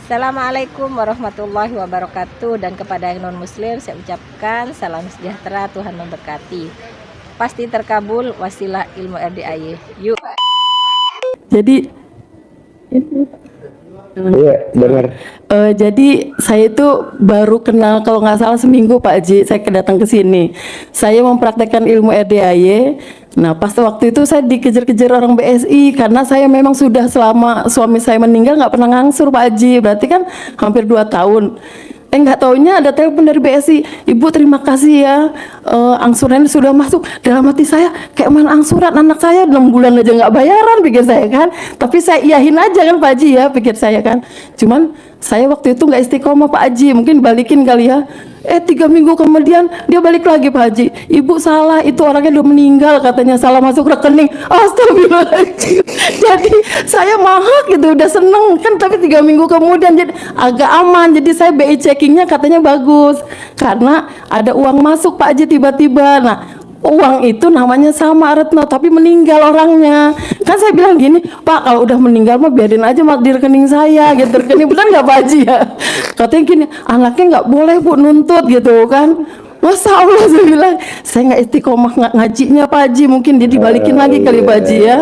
Assalamualaikum warahmatullahi wabarakatuh. Dan kepada yang non muslim saya ucapkan salam sejahtera, Tuhan memberkati. Pasti terkabul wasilah ilmu RDAY. Yuk. Jadi Iya, dengar. jadi saya itu baru kenal kalau nggak salah seminggu Pak Haji, saya datang ke sini. Saya mempraktekkan ilmu RDAY. Nah, pas waktu itu saya dikejar-kejar orang BSI karena saya memang sudah selama suami saya meninggal nggak pernah ngangsur Pak Haji. Berarti kan hampir 2 tahun. Nggak taunya ada telepon dari BSI, Ibu terima kasih ya, angsuran sudah masuk. Dalam hati saya, kayak mana angsuran, anak saya 6 bulan aja nggak bayaran, pikir saya kan. Tapi saya iyahin aja kan Pak Haji ya, pikir saya kan. Cuman saya waktu itu nggak istiqomah Pak Haji, mungkin balikin kali ya. 3 minggu kemudian dia balik lagi Pak Haji, Ibu salah, itu orangnya udah meninggal, katanya salah masuk rekening. Astagfirullahaladzim. Jadi saya mahak gitu, udah seneng kan, tapi 3 minggu kemudian jadi agak aman. Jadi saya BI checkingnya katanya bagus karena ada uang masuk Pak Haji tiba-tiba. Nah, uang itu namanya sama Retno, tapi meninggal orangnya. Kan saya bilang gini, Pak kalau udah meninggal mah biarin aja mak di rekening saya gitu. Rekening benar nggak Pak Haji ya? Katanya gini, anaknya nggak boleh Bu nuntut gitu kan. Masa Allah, saya bilang, saya nggak istiqomah ngajinya Pak Haji, mungkin dia dibalikin lagi kali Pak Haji ya.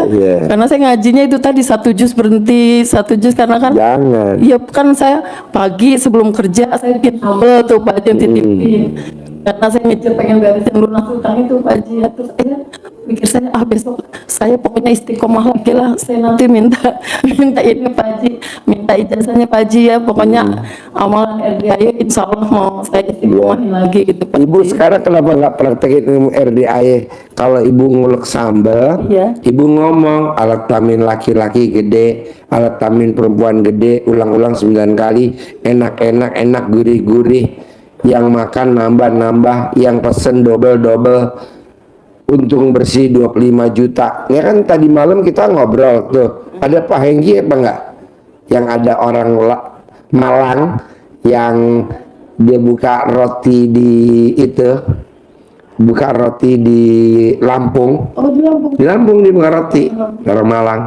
Karena saya ngajinya itu tadi 1 juz berhenti, 1 juz karena kan. Jangan. Iya kan saya pagi sebelum kerja saya bikin tabel tuh Pak Haji titipin. Karena saya mikir pengen beresin lunas utang itu Pak Haji ya. Terus saya pikir saya besok saya pokoknya istiqomah lagi lah, saya nanti minta ini Pak Haji, minta ijazahnya Pak Haji ya, pokoknya amalan RDAY insya Allah mau saya istiqomahin lagi gitu Pak Ibu Haji. sekarang kenapa nggak praktekin ilmu RDAY? Kalau ibu ngulek sambal, Iya. ibu ngomong alat kelamin laki-laki gede, alat kelamin perempuan gede, ulang-ulang 9 kali, enak-enak, enak, gurih-gurih. Yang makan nambah-nambah, yang pesen double-double, untung bersih 25 juta. Ya kan tadi malam kita ngobrol tuh, ada Pak Hengki apa enggak? Yang ada orang Malang yang dia buka roti di itu, buka roti di Lampung. Oh di Lampung. Di Lampung dia buka roti, orang Malang.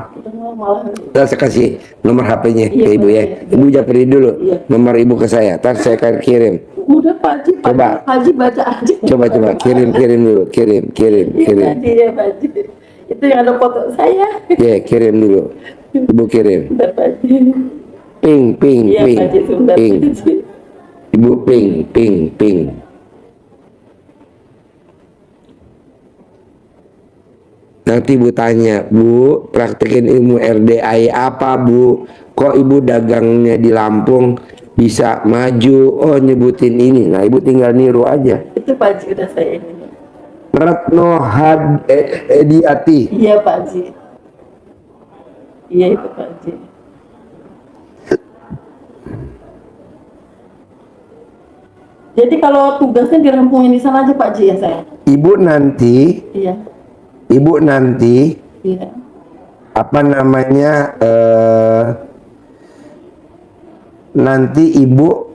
Ntar saya kasih nomor HP-nya ke ibu ya. Ibu japri dulu nomor ibu ke saya, ntar saya akan kirim. Udah Pak Haji, Coba. Pak Haji baca aja. Coba kirim dulu, kirim. Tadi ya Pak Haji, itu yang ada foto saya. Ya, kirim dulu. Ibu kirim. Bentar Pak Haji. Ping. Iya Pak Haji, sebentar Ping. Pak Haji. Ibu ping. Nanti ibu tanya, Bu, praktekin ilmu RDAY apa Bu? Kok ibu dagangnya di Lampung bisa maju? Oh, nyebutin ini. Nah, ibu tinggal niru aja. Itu Pak Haji udah saya ini. Retno Ediati. Iya Pak Haji. Iya itu Pak Haji. Jadi kalau tugasnya dirampungin di sana aja Pak Haji ya saya. Ibu nanti Iya. apa namanya, nanti ibu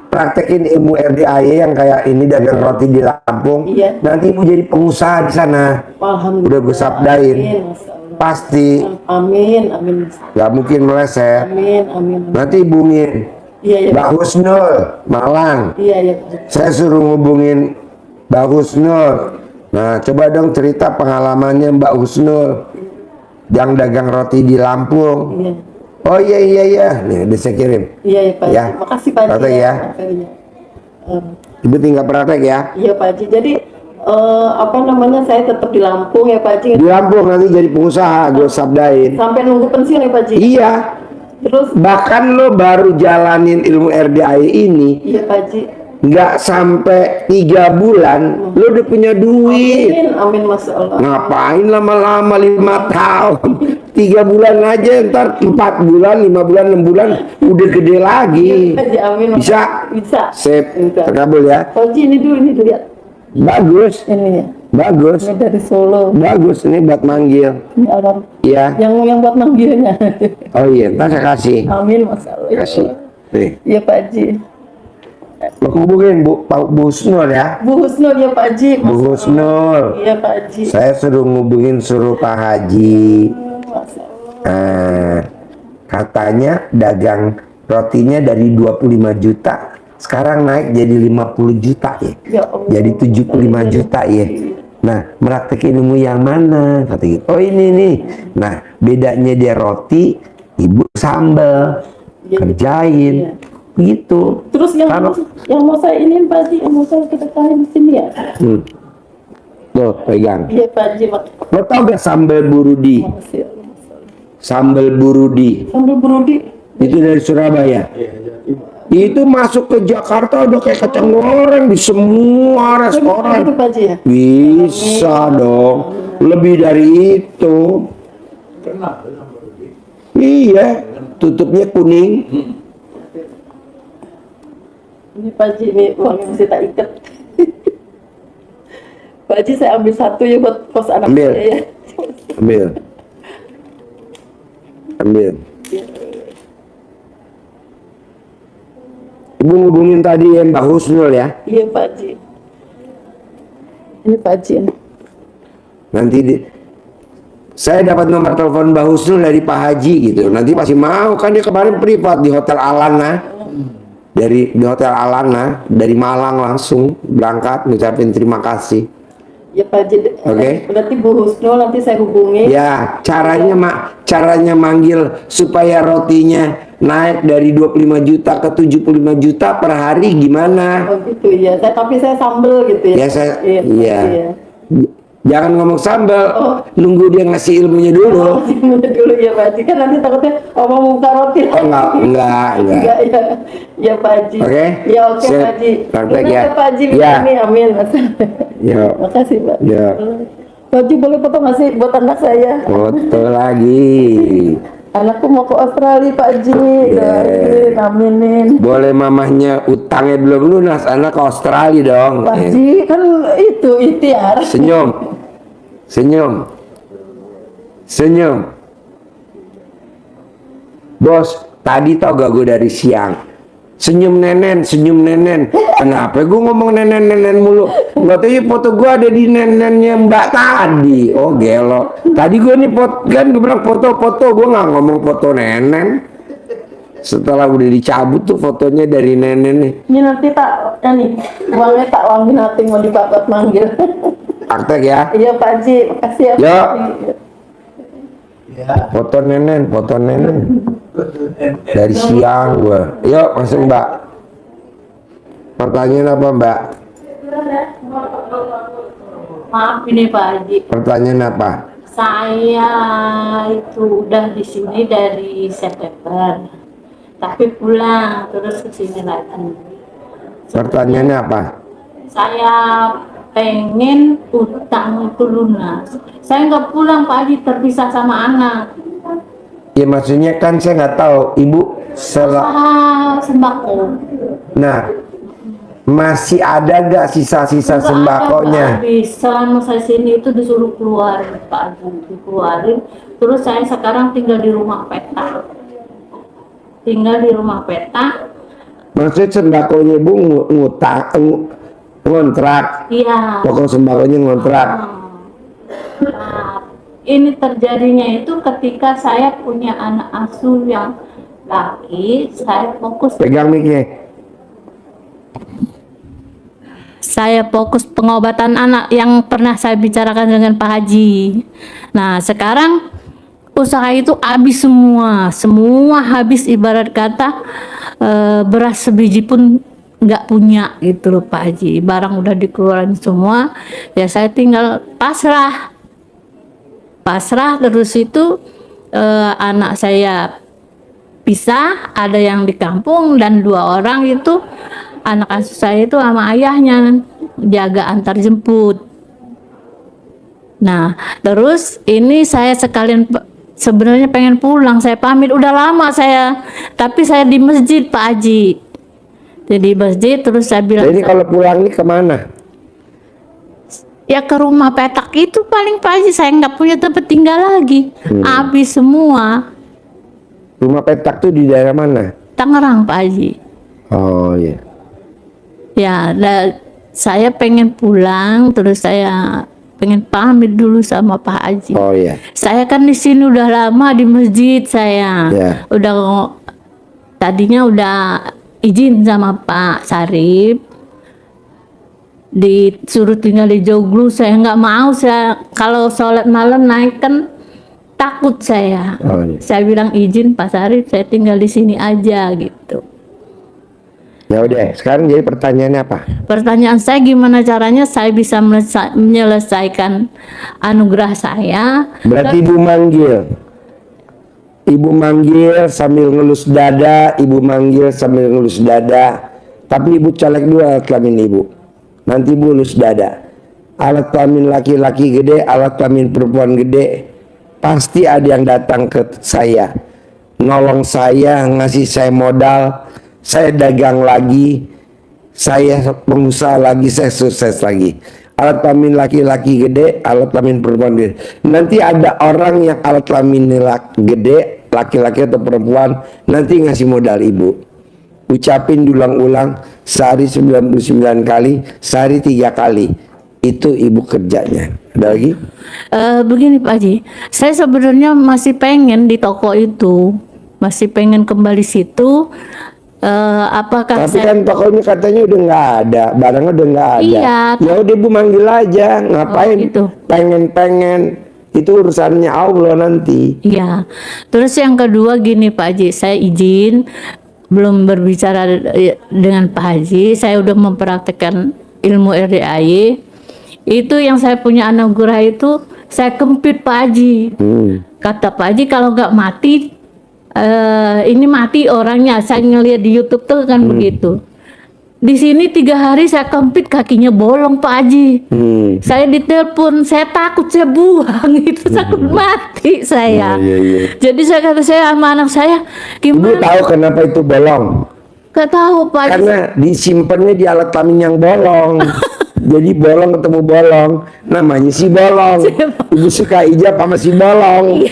praktekin ilmu RDAY yang kayak ini, dagang roti di Lampung. Iya. Nanti ibu jadi pengusaha di sana. Alhamdulillah. Udah gue sabdain. Amin, Masya Allah. Pasti Amin. gak mungkin meleset. Amin. Nanti hubungin Iya. Mbak Husnul Malang. Iya Pak Haji. Saya suruh ngubungin Mbak Husnul. Nah, coba dong cerita pengalamannya Mbak Husnul yang dagang roti di Lampung. Iya. Oh iya. Nih, udah saya kirim. Iya Pak Haji. Ya. Makasih Pak Haji. Praktek ya. Ibu tinggal praktek ya. Iya Pak Haji. Jadi apa namanya, saya tetap di Lampung ya Pak Haji. Di Lampung nanti jadi pengusaha, gue sabdain. Sampai nunggu pensiun ya Pak Haji. Iya. Terus Bahkan lo baru jalanin ilmu RDAY ini iya Pak Haji. nggak sampai 3 bulan, lo udah punya duit. Amin Masya Allah. Ngapain lama-lama 5 tahun? 3 bulan aja, ntar 4 bulan, 5 bulan, 6 bulan udah gede lagi. Pak Haji, amin. Bisa? Bisa. Sip, Bisa. terkabul ya. Pak Haji ini dulu, ini lihat. Bagus, Ini ya. bagus, Ini dari Solo. bagus. Ini buat manggil. Ini orang Iya. yang buat manggilnya. Oh iya, ntar saya kasih. Amin Masya Allah. Kasih. Nih, Iya Pak Haji. lo hubungin Bu Husnul ya. Bu Husnul ya Pak Haji. Bu Husnul. Iya Pak Haji. Saya suruh suruh Pak Haji. Masya Allah. Katanya dagang rotinya dari 25 juta sekarang naik jadi 50 juta ya. Ya Allah. Jadi 75 juta ya. Nah, meraktekin ilmu yang mana? Kata gitu. Oh ini nih. Nah, bedanya dia roti, ibu sambal, kerjain, gitu. Terus yang mau saya ini Pak Haji, yang mau saya ketahui di sini ya. Tuh, pegang. Iya Pak Haji, Lo tau gak sambal burudi? Sambal burudi. Sambal burudi. Itu dari Surabaya. Itu masuk ke Jakarta udah kayak kacang goreng di semua restoran. Itu Pak Haji ya. Bisa dong. Lebih dari itu. Iya, tutupnya kuning. Ini Pak Haji, ini uang yang masih tak ikat. Pak Haji, saya ambil satu ya buat kos anak Ambil. saya ya. Ambil. Ambil. Ibu ngubungin tadi ya Mbak Husnul ya. Iya Pak Haji. Ini Pak Haji. Nanti saya dapat nomor telepon Mbak Husnul dari Pak Haji gitu. Nanti pasti mau kan, dia kemarin privat di Hotel Alana. Di Hotel Alana dari Malang langsung berangkat ngucapin terima kasih. Ya Pak Haji. Oke. Berarti Bu Husnul nanti saya hubungi. Ya, caranya manggil supaya rotinya naik dari 25 juta ke 75 juta per hari gimana? Oh gitu ya. Tapi saya sambel gitu ya. Ya saya Iya. Jangan ngomong sambal, nunggu dia ngasih ilmunya dulu. Dulu ya Pak Haji, kan nanti takutnya omong buka roti. Oh enggak. Enggak ya. Ya Pak Haji. Oke. Ya oke Sip. Pak Haji. Praktek Benar ya. Pak Haji, Ya. ini amin. Ya. Makasih Pak. Ya. Pak Haji boleh foto nggak sih buat anak saya? Foto lagi. Anakku mau ke Australia Pak Haji. Doain, aminin. Boleh mamahnya utangnya belum lunas, anak ke Australia dong. Pak Haji kan itu ikhtiar. Senyum. Bos, tadi tau gak gue dari siang senyum nenen. Kenapa gue ngomong nenen mulu? Nggak tahu ya, foto gue ada di nenennya Mbak tadi. Oh gelo. Tadi gue nih kan gue bilang foto, gue nggak ngomong foto nenen. Setelah udah dicabut tuh fotonya dari nenen nih. Ini nanti uangnya tak wangin nanti mau dibabat manggil. Praktek ya. Iya Pak Haji, makasih ya. Pak Yo. Haji. Foto nenen. Dari siang gua. Yuk, masuk Mbak. Pertanyaan apa Mbak? Maaf ini Pak Haji, Pertanyaan apa? saya itu udah di sini dari September, tapi pulang terus ke sini lagi. Pertanyaannya apa? Saya pengen utang itu lunas. Saya nggak pulang Pak Haji, terpisah sama anak. Ya maksudnya kan saya nggak tahu Ibu Sembako. Nah, masih ada gak sisa-sisa Nggak sembakonya? ada, Pak Haji. Selama saya sini itu disuruh keluar Pak Haji, dikeluarin. Terus saya sekarang tinggal di rumah peta. Maksudnya sembakonya Ibu ngontrak? Iya. Pokok sembakonya ngontrak? Nah, ini terjadinya itu ketika saya punya anak asuh yang laki, saya fokus Pegang mic-nya. pengobatan anak yang pernah saya bicarakan dengan Pak Haji. Nah, sekarang usaha itu habis semua habis, ibarat kata beras sebiji pun nggak punya gitu loh Pak Haji. Barang udah dikeluarin semua, ya saya tinggal pasrah terus itu anak saya pisah, ada yang di kampung dan 2 orang itu anak asuh saya itu sama ayahnya jaga antar jemput. Nah, terus ini saya sekalian sebenarnya pengen pulang, saya pamit udah lama tapi saya di masjid Pak Haji. Jadi masjid terus saya bilang, Jadi kalau pulang ini kemana? ya ke rumah petak itu paling Pak Haji, saya nggak punya tempat tinggal lagi. Habis semua. Rumah petak tuh di daerah mana? Tangerang Pak Haji. Oh iya. Ya, saya pengen pulang, terus saya pengen pamit dulu sama Pak Haji. Oh iya. Saya kan di sini udah lama di masjid saya. Ya. Udah tadinya udah izin sama Pak Sarip, disuruh tinggal di Joglo. Saya nggak mau, saya kalau sholat malam naik kan takut saya. Oh, iya. Saya bilang izin Pak Sarip, saya tinggal di sini aja gitu. Ya udah, sekarang jadi pertanyaannya apa? Pertanyaan saya, gimana caranya saya bisa menyelesaikan anugerah saya? Berarti ibu manggil. Ibu manggil sambil ngelus dada, ibu manggil sambil ngelus dada. Tapi ibu colek dulu alat kelamin ibu. Nanti ibu lus dada. Alat kelamin laki-laki gede, alat kelamin perempuan gede. Pasti ada yang datang ke saya, nolong saya, ngasih saya modal. Saya dagang lagi, saya pengusaha lagi, saya sukses lagi. Alat kelamin laki-laki gede, alat kelamin perempuan gede. Nanti ada orang yang alat kelamin gede, laki-laki atau perempuan, nanti ngasih modal ibu. Ucapin diulang-ulang, sehari 99 kali, sehari 3 kali. Itu ibu kerjanya. Ada lagi? Begini Pak Haji, saya sebenarnya masih pengen di toko itu, masih pengen kembali situ. Apakah Tapi kan tokonya katanya udah nggak ada, barangnya udah nggak ada. Iya. Ya udah ibu manggil aja, ngapain? gitu. Pengen itu urusannya Allah nanti. Iya. Terus yang kedua gini Pak Haji, saya izin belum berbicara dengan Pak Haji, saya udah mempraktekkan ilmu RDAY. Itu yang saya punya anugerah itu saya kempit Pak Haji. Kata Pak Haji kalau nggak mati, ini mati orangnya. Saya ngeliat di YouTube tuh kan begitu. Di sini 3 hari saya kempit, kakinya bolong Pak Haji. Saya ditelepon, saya takut, saya buang itu, takut mati saya. Iya. Jadi saya kata saya sama anak saya, Ibu gimana? tahu kenapa itu bolong? Gak tahu Pak Haji. Karena disimpannya di alat kelamin yang bolong. Jadi bolong ketemu bolong, namanya si bolong. Ibu suka ijab sama si bolong.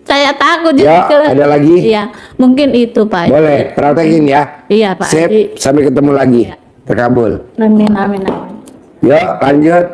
Saya takut Ya, jadi ada lagi? Iya, mungkin itu Pak Haji. Boleh, praktekin ya. Iya Pak Sip, Haji. sampai ketemu lagi. Terkabul. Amin. Yuk, lanjut.